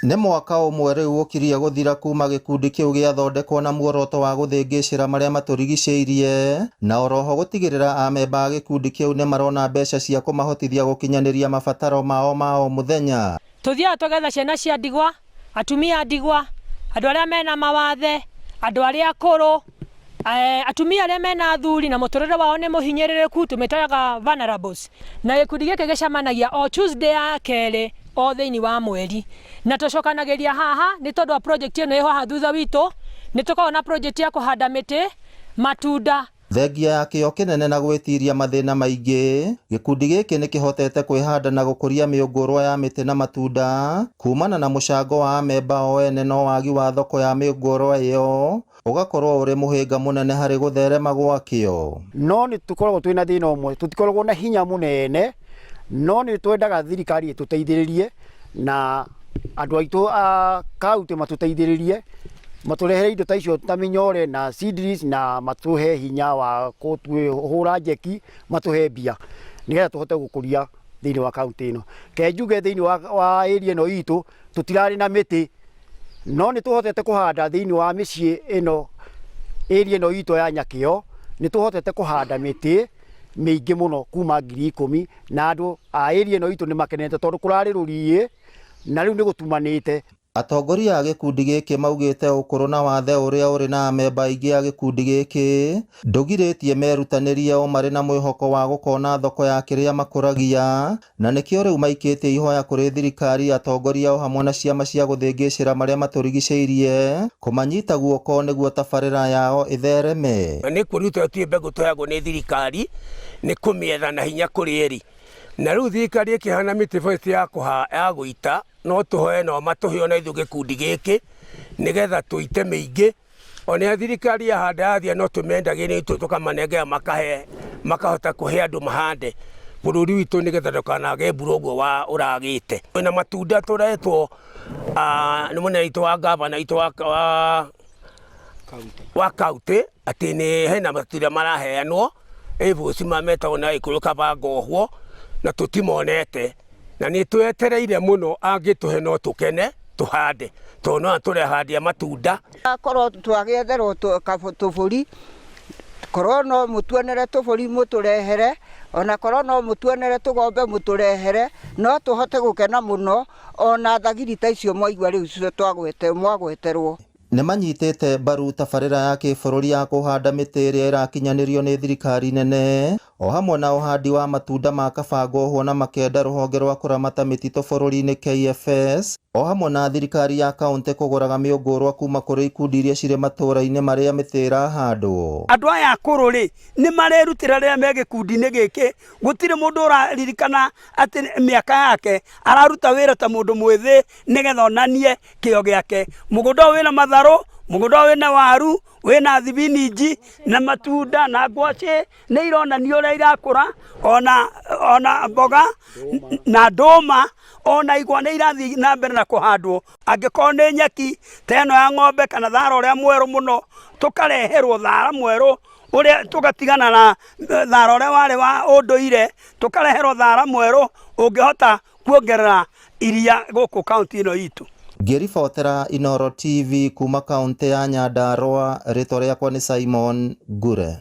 Nĩ mwaka ũmwe rĩu ũkiria gũthira kuma gĩkundi kĩu gĩathondekwo na muoroto wa gũthĩngĩcĩra marĩa matũrigicĩirie na oroho gũtigĩrĩra amemba a gĩkundi kĩu nĩ marona mbeca cia kũmahotithia gũkinyanĩria mabataro mao ma o mũthenya. Tuthiaga tũgetha ciana cia ndigwa, atumia a ndigwa, andũ arĩa mena mawathe, andũ arĩa akũrũ, atumia arĩa mena athuri na mũtũrĩre wao nĩ mũhinyĩrĩrĩku, tũmĩtaga vulnerables. Na gĩkundi gĩkĩ gĩcemanagia o Tuesday ya kerĩ o thĩinĩ wa mweri. Na tũcokanagĩria haha nĩ tondũ wa project ĩno ĩho haha thutha witũ, nĩ tũkoragwo na project ya kũhanda mĩtĩ, matunda. Thengia ya kĩo kĩnene na gwĩtiria mathĩna maingĩ, gĩkundi gĩkĩ nĩ kĩhotete kwĩhanda na gũkũria mĩũngũrwa ya mĩtĩ na matunda kumana na mũcango wa amemba o ene no wagi wa thoko ya mĩũngũrwa ĩyo ũgakorwo ũrĩ mũhĩnga mũnene harĩ gũtherema gwakĩo. No nĩ tũkoragwo twĩna thĩna ũmwe, tũtikoragwo na hinya mũnene, no nĩ twendaga thirikari ĩtũteithĩrĩrie na andũ aitũ a kaunti matũteithĩrĩrie, matũrehere indo ta icio ta mĩnyore na seedlings na matũhe hinya wa kũhũra njeki, matũhe mbia nĩgetha tũhote gũkũria thĩinĩ wa kaunti ĩno. Ke njuge thĩinĩ wa area ĩno itũ tũtirarĩ na mĩtĩ, no nĩ tũhotete kũhanda thĩinĩ wa mĩciĩ ĩno area ĩno itũ ya Nyakĩo, nĩ tũhotete kũhanda mĩtĩ mĩingĩ mũno kuma 10,000 na andũ a area ĩno itũ nĩ makenete tondũ kũrarĩ rũriĩ na rĩu nĩ gũtumanĩte. Atongoria a gĩkundi gĩkĩ maugĩte ũkũrũ na wathe ũrĩa ũrĩ na amemba aingĩ a gĩkundi gĩkĩ ndũgirĩtie merutanĩrie o marĩ na mwĩhoko wa gũkona thoko ya kĩrĩa makũragia, na nĩkĩo rĩu maikĩtie ihoya kũrĩ thirikari, atongoria o hamwe na ciama cia gũthĩngĩcĩra marĩa matũrigicĩirie kũmanyita guoko nĩguo tabarĩra yao ĩthereme. Nĩ kũruta tu mbegũ tũheagwo nĩ thirikari nĩ kũmĩetha na hinya kũrĩ eri, na rĩu thirikari ĩkĩhana mĩtĩ first ya gũita no tũhoe no matũhe ona ithuĩ gĩkundi gĩkĩ nĩgetha tũite mĩingĩ, ona thirikari yahanda yathia no tũmendagĩre itũ tũkamanengera makahota kũhe andũ mahande bũrũri witũ nĩgetha ndũkanage mbura ũguo wa ũragĩte. Kwĩna matunda tũretwo nĩ mũnene witũ wa gavana witũ wa kaunti atĩ nĩ hena matunda maraheanwo ĩbũci mametagwo na Gĩkũyũ kabangohwo na tũtimonete, na nĩ twetereire mũno angĩtũhe no tũkene tũhande tondũ no tũrehandia matunda. Korwo twagĩetherwo tũbũri, korwo no mũtuonere tũbũri mũtũrehere, ona korwo no mũtuonere tũgombe mũtũrehere, no tũhote gũkena mũno ona thagiri ta icio mwaigua rĩu cio mwagweterwo. Nĩ manyitĩte mbaru tabarĩra ya kĩbũrũri ya kũhanda mĩtĩ ĩrĩa ĩrakinyanĩrio nĩ thirikari nene, o hamwe na ũhandi wa matunda ma kabangohwo na makenda rũhonge rwa kũramata mĩtitũ bũrũri-inĩ KFS, o hamwe na thirikari ya kaunti kũgũraga mĩũngũrwa kuma kũrĩ ikundi iria cirĩ matũũra-inĩ marĩa mĩtĩ ĩrahandwo. Andũ aya akũrũ rĩ nĩ marerutĩra rĩrĩa me gĩkundi-inĩ gĩkĩ, gũtirĩ mũndũ ũraririkana atĩ mĩaka yake araruta wĩra ta mũndũ mwĩthĩ nĩgetha onanie kĩo gĩake. Mũgũnda ũyũ wĩna matharũ, mũgũnda ũyũ wĩna waru, wĩna thibiniji na matunda na ngwacĩ nĩ ironania ũrĩa irakũra, ona mboga na ndũma, ona igwa nĩ irathiĩ na mbere na kũhandwo. Angĩkorwo nĩ nyeki ta ĩno ya ng'ombe kana thara ũrĩa mwerũ mũno, tũkareherwo thara mwerũ ũrĩa tũgatigana na thara ũrĩa warĩ wa ũndũire, tũkareherwo thara mwerũ ũngĩhota kuongerera iria gũkũ kaunti ĩno itũ. Ngĩribotera Inooro TV kuma kaunti ya Nyandarua, rĩtwa rĩakwa nĩ Simon Ngure.